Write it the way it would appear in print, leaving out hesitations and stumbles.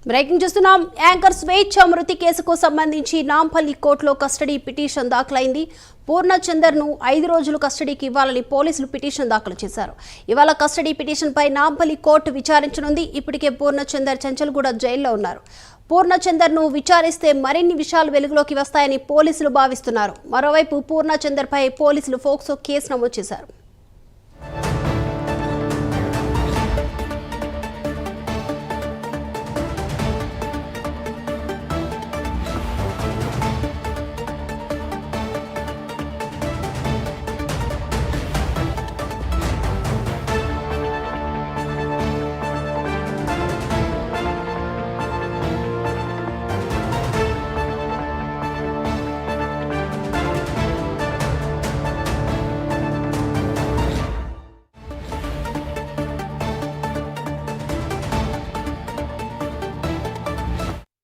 Breaking చూస్తున్నాం. Anchor స్వేచ్ఛ మృతి కేసుకు సంబంధించి నాంపల్లి కోర్టులో కస్టడీ పిటిషన్ దాఖలైంది. పూర్ణచందర్ను 5 రోజులు కస్టడీకి ఇవ్వాలని పోలీసులు పిటిషన్ దాఖలు చేశారు. ఇవాళ కస్టడీ పిటిషన్పై నాంపల్లి కోర్టు విచారించనుంది. ఇప్పటికే పూర్ణచందర్ చెంచల్గూడ జైల్లో ఉన్నారు. పూర్ణచందర్ను విచారిస్తే మరిన్ని విషయాలు వెలుగులోకి వస్తాయని పోలీసులు భావిస్తున్నారు. మరోవైపు పూర్ణచందర్పై పోలీసులు ఫోక్సో కేసు నమోదు చేశారు.